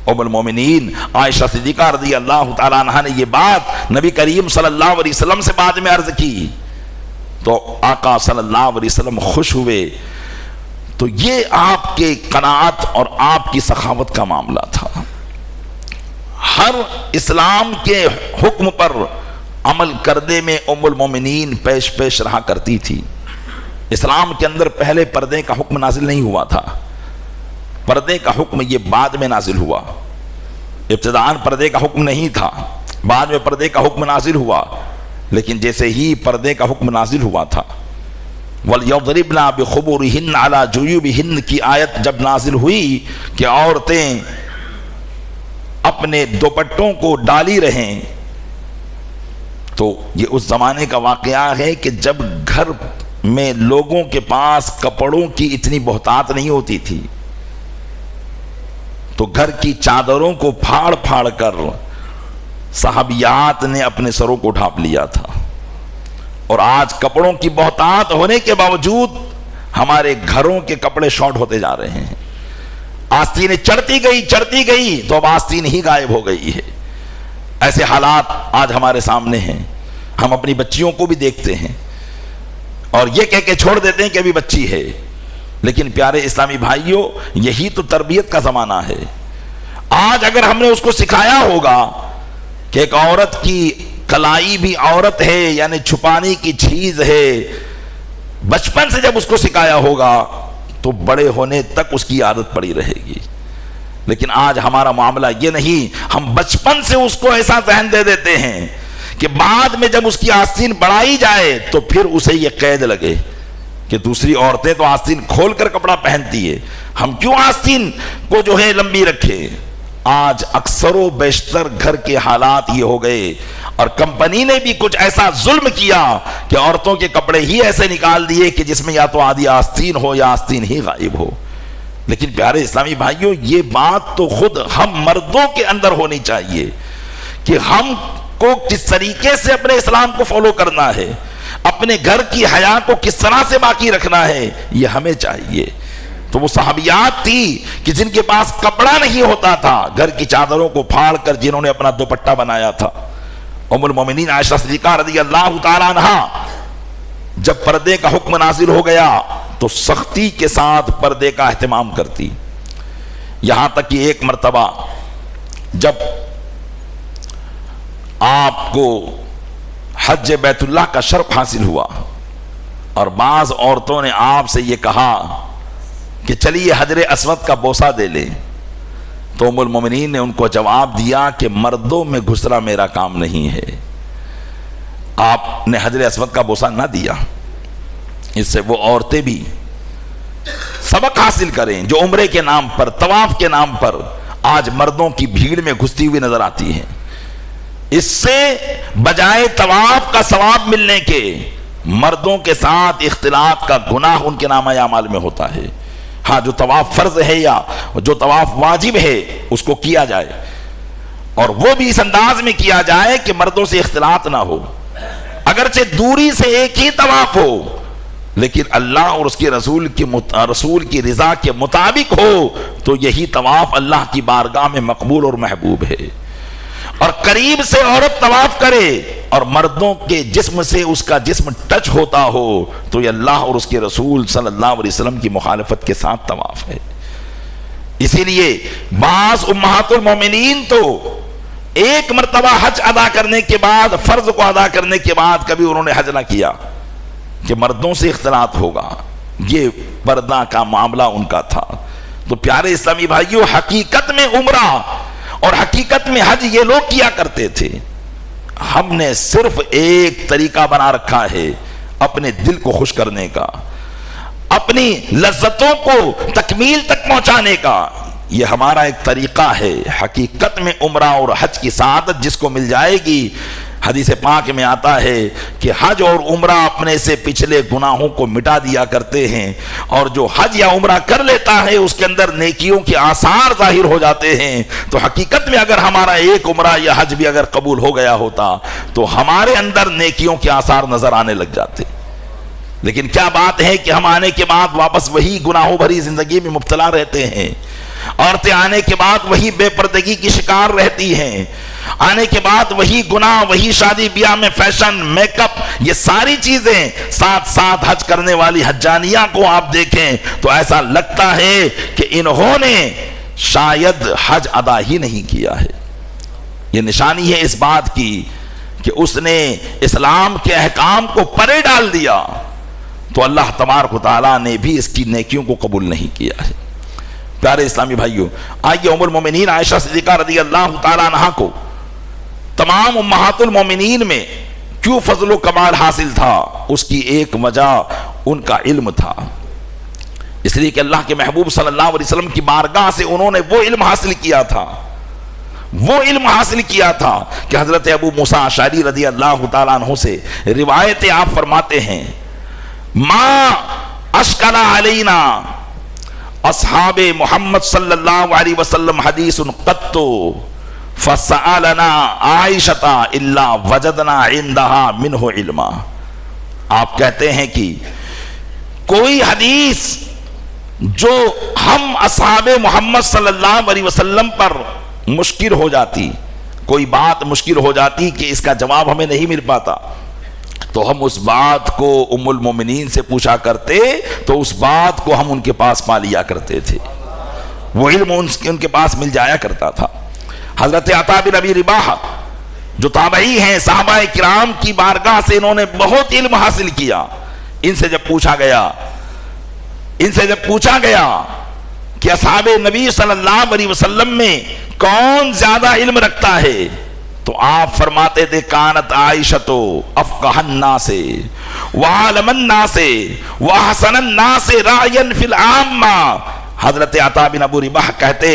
ام المومنین عائشہ صدیقہ رضی اللہ تعالیٰ عنہ نے یہ بات نبی کریم صلی اللہ علیہ وسلم سے بعد میں عرض کی تو آقا صلی اللہ علیہ وسلم خوش ہوئے. تو یہ آپ کے قناعت اور آپ کی سخاوت کا معاملہ تھا. ہر اسلام کے حکم پر عمل کرنے میں ام المومنین پیش رہا کرتی تھی. اسلام کے اندر پہلے پردے کا حکم نازل نہیں ہوا تھا. پردے کا حکم یہ بعد میں نازل ہوا. ابتداءً پردے کا حکم نہیں تھا، بعد میں پردے کا حکم نازل ہوا. لیکن جیسے ہی پردے کا حکم نازل ہوا تھا، وَلْيَضْرِبْنَا بِخُمُرِهِنَّ عَلَى جُيُوبِهِنَّ کی آیت جب نازل ہوئی کہ عورتیں اپنے دوپٹوں کو ڈالی رہیں، تو یہ اس زمانے کا واقعہ ہے کہ جب گھر میں لوگوں کے پاس کپڑوں کی اتنی بہتات نہیں ہوتی تھی تو گھر کی چادروں کو پھاڑ پھاڑ کر صحابیات نے اپنے سروں کو ڈھانپ لیا تھا. اور آج کپڑوں کی بہتات ہونے کے باوجود ہمارے گھروں کے کپڑے شارٹ ہوتے جا رہے ہیں. آستینیں چڑھتی گئی تو اب آستین ہی غائب ہو گئی ہے. ایسے حالات آج ہمارے سامنے ہیں. ہم اپنی بچیوں کو بھی دیکھتے ہیں اور یہ کہہ کے چھوڑ دیتے ہیں کہ ابھی بچی ہے. لیکن پیارے اسلامی بھائیوں، یہی تو تربیت کا زمانہ ہے. آج اگر ہم نے اس کو سکھایا ہوگا کہ ایک عورت کی کلائی بھی عورت ہے، یعنی چھپانے کی چیز ہے، بچپن سے جب اس کو سکھایا ہوگا تو بڑے ہونے تک اس کی عادت پڑی رہے گی. لیکن آج ہمارا معاملہ یہ نہیں. ہم بچپن سے اس کو ایسا ذہن دے دیتے ہیں کہ بعد میں جب اس کی آستین بڑھائی جائے تو پھر اسے یہ قید لگے کہ دوسری عورتیں تو آستین کھول کر کپڑا پہنتی ہے، ہم کیوں آستین کو جو ہے لمبی رکھے. آج اکثر و بیشتر گھر کے حالات یہ ہو گئے، اور کمپنی نے بھی کچھ ایسا ظلم کیا کہ عورتوں کے کپڑے ہی ایسے نکال دیے کہ جس میں یا تو آدھی آستین ہو یا آستین ہی غائب ہو. لیکن پیارے اسلامی بھائیوں، یہ بات تو خود ہم مردوں کے اندر ہونی چاہیے کہ ہم کو کس طریقے سے اپنے اسلام کو فالو کرنا ہے، اپنے گھر کی حیا کو کس طرح سے باقی رکھنا ہے، یہ ہمیں چاہیے. تو وہ صحابیات تھی کہ جن کے پاس کپڑا نہیں ہوتا تھا، گھر کی چادروں کو پھاڑ کر جنہوں نے اپنا دوپٹہ بنایا تھا. ام المومنین عائشہ صدیقہ رضی اللہ تعالی عنہا جب پردے کا حکم نازل ہو گیا تو سختی کے ساتھ پردے کا اہتمام کرتی. یہاں تک کہ ایک مرتبہ جب آپ کو حج بیت اللہ کا شرف حاصل ہوا اور بعض عورتوں نے آپ سے یہ کہا کہ چلیے حجر اسود کا بوسہ دے لیں، تو ام المومنین نے ان کو جواب دیا کہ مردوں میں گھسنا میرا کام نہیں ہے. آپ نے حجر اسود کا بوسہ نہ دیا. اس سے وہ عورتیں بھی سبق حاصل کریں جو عمرے کے نام پر، طواف کے نام پر آج مردوں کی بھیڑ میں گھستی ہوئی نظر آتی ہیں. اس سے بجائے طواف کا ثواب ملنے کے مردوں کے ساتھ اختلاط کا گناہ ان کے نامہ اعمال میں ہوتا ہے. ہاں، جو طواف فرض ہے یا جو طواف واجب ہے اس کو کیا جائے، اور وہ بھی اس انداز میں کیا جائے کہ مردوں سے اختلاط نہ ہو. اگرچہ دوری سے ایک ہی طواف ہو لیکن اللہ اور اس کے رسول کی رضا کے مطابق ہو تو یہی طواف اللہ کی بارگاہ میں مقبول اور محبوب ہے. اور قریب سے عورت طواف کرے اور مردوں کے جسم سے اس کا جسم ٹچ ہوتا ہو تو یہ اللہ اور اس کے رسول صلی اللہ علیہ وسلم کی مخالفت کے ساتھ طواف ہے. اسی لیے بعض امہات المومنین تو ایک مرتبہ حج ادا کرنے کے بعد، فرض کو ادا کرنے کے بعد کبھی انہوں نے حج نہ کیا کہ مردوں سے اختلاط ہوگا. یہ پردہ کا معاملہ ان کا تھا. تو پیارے اسلامی بھائیوں، حقیقت میں عمرہ اور حقیقت میں حج یہ لوگ کیا کرتے تھے. ہم نے صرف ایک طریقہ بنا رکھا ہے اپنے دل کو خوش کرنے کا، اپنی لذتوں کو تکمیل تک پہنچانے کا. یہ ہمارا ایک طریقہ ہے. حقیقت میں عمرہ اور حج کی سعادت جس کو مل جائے گی، حدیث پاک میں آتا ہے کہ حج اور عمرہ اپنے سے پچھلے گناہوں کو مٹا دیا کرتے ہیں، اور جو حج یا عمرہ کر لیتا ہے اس کے اندر نیکیوں کے آثار ظاہر ہو جاتے ہیں. تو حقیقت میں اگر ہمارا ایک عمرہ یا حج بھی اگر قبول ہو گیا ہوتا تو ہمارے اندر نیکیوں کے آثار نظر آنے لگ جاتے. لیکن کیا بات ہے کہ ہم آنے کے بعد واپس وہی گناہوں بھری زندگی میں مبتلا رہتے ہیں. عورتیں آنے کے بعد وہی بے پردگی کی شکار رہتی ہیں. آنے کے بعد وہی گناہ، وہی شادی بیاہ میں فیشن، میک اپ، یہ ساری چیزیں. ساتھ ساتھ حج کرنے والی حجانیہ کو آپ دیکھیں تو ایسا لگتا ہے کہ انہوں نے شاید حج ادا ہی نہیں کیا ہے. یہ نشانی ہے اس بات کی کہ اس نے اسلام کے احکام کو پرے ڈال دیا تو اللہ تبارک و تعالیٰ نے بھی اس کی نیکیوں کو قبول نہیں کیا ہے. پیارے اسلامی بھائیوں، آئیے ام المومنین عائشہ صدیقہ رضی اللہ تعالیٰ عنہا کو تمام امہات المومنین میں کیوں فضل و کمال حاصل تھا؟ اس کی ایک وجہ ان کا علم تھا. اس لیے کہ اللہ کے محبوب صلی اللہ علیہ وسلم کی بارگاہ سے انہوں نے وہ علم حاصل کیا تھا، کہ حضرت ابو موسیٰ اشعری رضی اللہ تعالیٰ عنہ سے روایتیں آپ فرماتے ہیں، ما اشکل علینا اصحاب محمد صلی اللہ علیہ وسلم حدیث قط فسألنا عائشہ الا وجدنا عندها منہ علما. آپ کہتے ہیں کہ کوئی حدیث جو ہم اصحاب محمد صلی اللہ علیہ وسلم پر مشکل ہو جاتی، کوئی بات مشکل ہو جاتی کہ اس کا جواب ہمیں نہیں مل پاتا، تو ہم اس بات کو ام المومنین سے پوچھا کرتے، تو اس بات کو ہم ان کے پاس پا لیا کرتے تھے، وہ علم ان کے پاس مل جایا کرتا تھا۔ حضرت عطا بن ابی رباح جو تابعی ہیں، صحابہ کرام کی بارگاہ سے انہوں نے بہت علم حاصل کیا۔ ان سے جب پوچھا گیا کہ اصحاب نبی صلی اللہ علیہ وسلم میں کون زیادہ علم رکھتا ہے، تو آپ فرماتے تھے کانت عائشہ افقہ الناس وعالم الناس واحسن الناس رعیا فی العامہ۔ حضرت عطا بن ابو رباح کہتے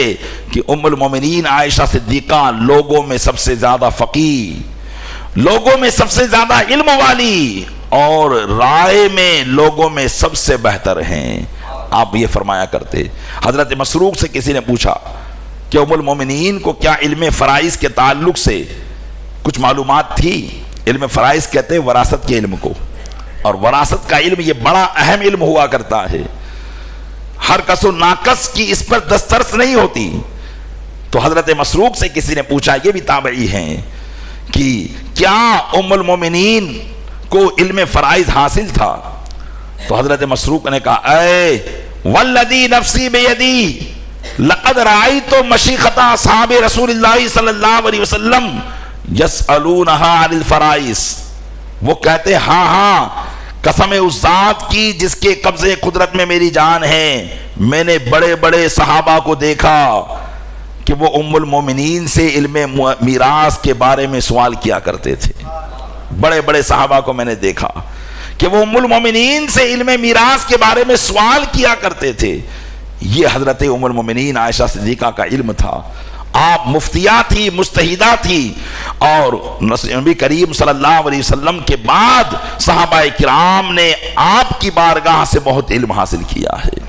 کہ ام المومنین عائشہ صدیقہ لوگوں میں سب سے زیادہ فقیہ، لوگوں میں سب سے زیادہ علم والی، اور رائے میں لوگوں میں سب سے بہتر ہیں، آپ یہ فرمایا کرتے۔ حضرت مسروق سے کسی نے پوچھا کہ ام المومنین کو کیا علم فرائض کے تعلق سے کچھ معلومات تھی؟ علم فرائض کہتے ہیں وراثت کے علم کو، اور وراثت کا علم یہ بڑا اہم علم ہوا کرتا ہے، ہر کس و ناقص کی اس پر دسترس نہیں ہوتی۔ تو حضرت مسروق سے کسی نے پوچھا، یہ بھی تابعی ہیں، کہ کیا ام المومنین کو علم فرائض حاصل تھا؟ تو حضرت مسروق نے کہا اے والذی نفسی بیدی لقد رأیت مشیخۃ اصحاب رسول اللہ صلی اللہ علیہ وسلم یسألونہا عن الفرائض۔ وہ کہتے ہاں قسم اس ذات کی جس کے قبضے قدرت میں میری جان ہے، میں نے بڑے بڑے صحابہ کو دیکھا کہ وہ ام المومنین سے علم میراث کے بارے میں سوال کیا کرتے تھے، بڑے بڑے صحابہ کو میں نے دیکھا کہ وہ ام المومنین سے علم میراث کے بارے میں سوال کیا کرتے تھے۔ یہ حضرت ام المومنین عائشہ صدیقہ کا علم تھا۔ آپ مفتیہ تھی، مجتہدہ تھی، اور نبی کریم صلی اللہ علیہ وسلم کے بعد صحابہ کرام نے آپ کی بارگاہ سے بہت علم حاصل کیا ہے۔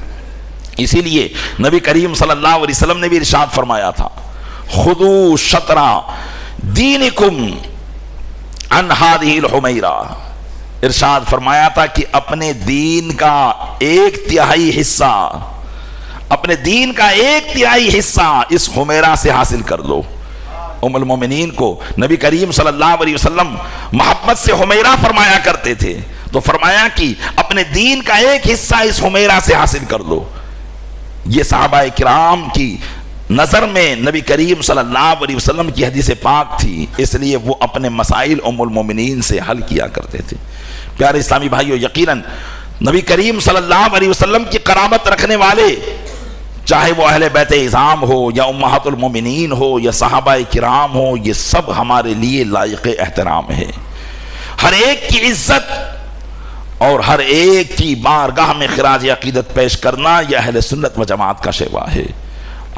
اسی لیے نبی کریم صلی اللہ علیہ وسلم نے بھی ارشاد فرمایا تھا خذوا شطر دینکم عن هذه الحمیرہ، ارشاد فرمایا تھا کہ اپنے دین کا ایک تہائی حصہ، اپنے دین کا ایک تہائی حصہ اس حمیرہ سے حاصل کر دو۔ ام المومنین کو نبی کریم صلی اللہ علیہ وسلم محبت سے حمیرہ فرمایا کرتے تھے، تو فرمایا کہ اپنے دین کا ایک حصہ اس حمیرہ سے حاصل کر دو۔ یہ صحابہ کرام کی نظر میں نبی کریم صلی اللہ علیہ وسلم کی حدیث پاک تھی، اس لیے وہ اپنے مسائل ام المومنین سے حل کیا کرتے تھے۔ پیارے اسلامی بھائیو، یقیناً نبی کریم صلی اللہ علیہ وسلم کی قرابت رکھنے والے، چاہے وہ اہل بیت اعظام ہو یا امہات المومنین ہو یا صحابہ کرام ہو، یہ سب ہمارے لیے لائق احترام ہے۔ ہر ایک کی عزت اور ہر ایک کی بارگاہ میں خراج عقیدت پیش کرنا یہ اہل سنت و جماعت کا شیوا ہے۔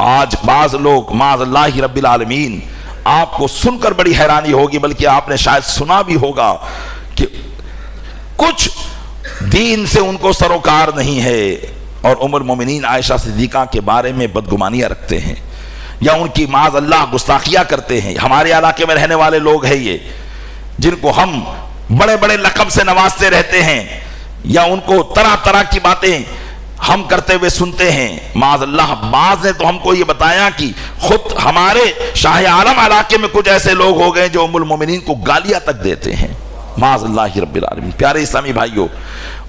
آج بعض لوگ معاذ اللہ رب العالمین، آپ کو سن کر بڑی حیرانی ہوگی، بلکہ آپ نے شاید سنا بھی ہوگا کہ کچھ دین سے ان کو سروکار نہیں ہے، اور ام المومنین عائشہ صدیقہ کے بارے میں بدگمانیاں رکھتے ہیں، یا ان کی معاذ اللہ گستاخیاں کرتے ہیں۔ ہمارے علاقے میں رہنے والے لوگ ہیں یہ، جن کو ہم بڑے بڑے لقب سے نوازتے رہتے ہیں، یا ان کو طرح طرح کی باتیں ہم کرتے ہوئے سنتے ہیں۔ معاذ اللہ بعض نے تو ہم کو یہ بتایا کہ خود ہمارے شاہ عالم علاقے میں کچھ ایسے لوگ ہو گئے جو ام المومنین کو گالیاں تک دیتے ہیں، معاذ اللہ رب العالمین۔ پیارے اسلامی بھائیو،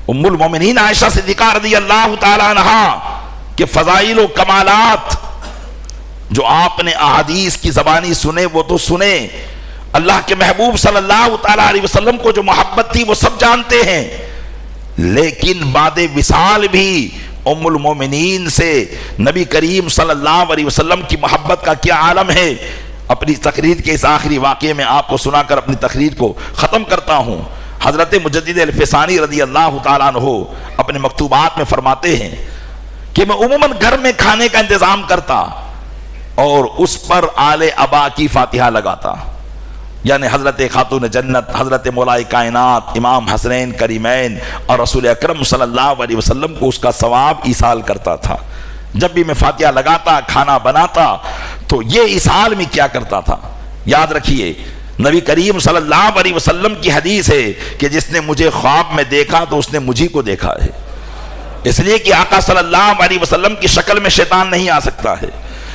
ام المومنین عائشہ صدیقہ رضی اللہ تعالی عنہا کے فضائل و کمالات جو آپ نے احادیث کی زبانی سنے وہ تو سنے، اللہ کے محبوب صلی اللہ تعالی علیہ وسلم کو جو محبت تھی وہ سب جانتے ہیں، لیکن بعد وصال بھی ام المومنین سے نبی کریم صلی اللہ علیہ وسلم کی محبت کا کیا عالم ہے۔ اپنی تقریر کے اس آخری واقعے میں آپ کو سنا کر اپنی تقریر کو ختم کرتا ہوں۔ حضرت مجدد الفسانی رضی اللہ تعالیٰ عنہ اپنے مکتوبات میں فرماتے ہیں کہ میں عموماً گھر میں کھانے کا انتظام کرتا اور اس پر آل ابا کی فاتحہ لگاتا، یعنی حضرت خاتون جنت، حضرت مولائے کائنات، امام حسنین کریمین اور رسول اکرم صلی اللہ علیہ وسلم کو اس کا ثواب ایصال کرتا تھا۔ جب بھی میں فاتحہ لگاتا، کھانا بناتا، تو یہ ایصال میں کیا کرتا تھا؟ یاد رکھیے، نبی کریم صلی اللہ علیہ وسلم کی حدیث ہے کہ جس نے مجھے خواب میں دیکھا تو اس نے مجھی کو دیکھا ہے۔ اس لیے کہ آقا صلی اللہ علیہ وسلم کی شکل میں شیطان نہیں آ سکتا ہے،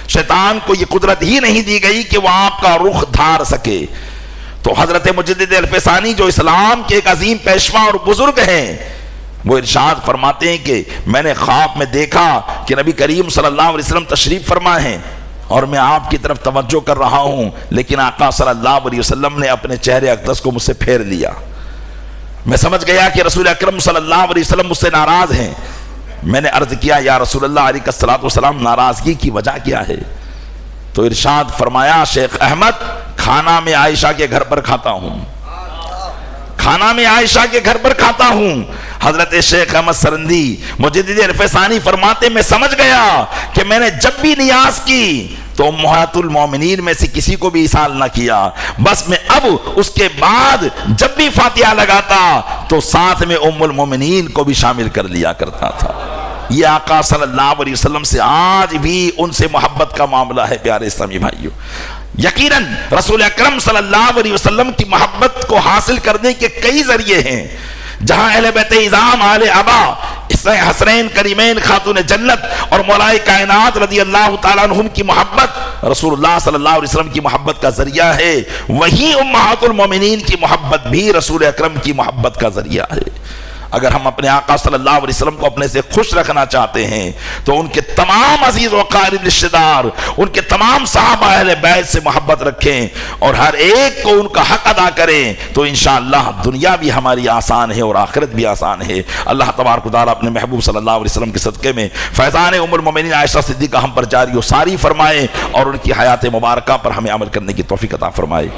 شیطان کو یہ قدرت ہی نہیں دی گئی کہ وہ آپ کا رخ دھار سکے۔ تو حضرت مجدد الفسانی جو اسلام کے ایک عظیم پیشوا اور بزرگ ہیں، وہ ارشاد فرماتے ہیں کہ میں نے خواب میں دیکھا کہ نبی کریم صلی اللہ علیہ وسلم تشریف فرما ہیں اور میں آپ کی طرف توجہ کر رہا ہوں، لیکن آقا صلی اللہ علیہ وسلم نے اپنے چہرے اقدس کو مجھ سے پھیر لیا۔ میں سمجھ گیا کہ رسول اکرم صلی اللہ علیہ وسلم مجھ سے ناراض ہیں۔ میں نے عرض کیا یا رسول اللہ علیہ الصلوۃ والسلام ناراضگی کی وجہ کیا ہے؟ تو ارشاد فرمایا شیخ احمد کھانا میں عائشہ کے گھر پر کھاتا ہوں، کھانا میں عائشہ کے گھر پر کھاتا ہوں۔ حضرت شیخ احمد سرندی مجدد الفسانی فرماتے میں سمجھ گیا کہ میں نے جب بھی نیاز کی تو امہات المومنین میں سے کسی کو بھی ایصال نہ کیا، بس میں اب اس کے بعد جب بھی فاتحہ لگاتا تو ساتھ میں ام المومنین کو بھی شامل کر لیا کرتا تھا۔ یہ آقا صلی اللہ علیہ وسلم سے آج بھی ان سے محبت کا معاملہ ہے۔ پیارے اسلامی بھائیوں، یقیناً رسول اکرم صلی اللہ علیہ وسلم کی محبت کو حاصل کرنے کے کئی ذریعے ہیں۔ جہاں اہل بیت اعظام آل ابا حسنین کریمین خاتون جنت اور مولائے کائنات رضی اللہ تعالیٰ عنہم کی محبت رسول اللہ صلی اللہ علیہ وسلم کی محبت کا ذریعہ ہے، وہی امہات المومنین کی محبت بھی رسول اکرم کی محبت کا ذریعہ ہے۔ اگر ہم اپنے آقا صلی اللہ علیہ وسلم کو اپنے سے خوش رکھنا چاہتے ہیں تو ان کے تمام عزیز و اقارب رشتہ دار، ان کے تمام صحابہ اہل بیت سے محبت رکھیں اور ہر ایک کو ان کا حق ادا کریں، تو انشاءاللہ دنیا بھی ہماری آسان ہے اور آخرت بھی آسان ہے۔ اللہ تبارک و تعالیٰ اپنے محبوب صلی اللہ علیہ وسلم کے صدقے میں فیضان ام المومنین عائشہ صدیقہ ہم پر جاری و ساری فرمائے اور ان کی حیات مبارکہ پر ہمیں عمل کرنے کی توفیق عطا فرمائے۔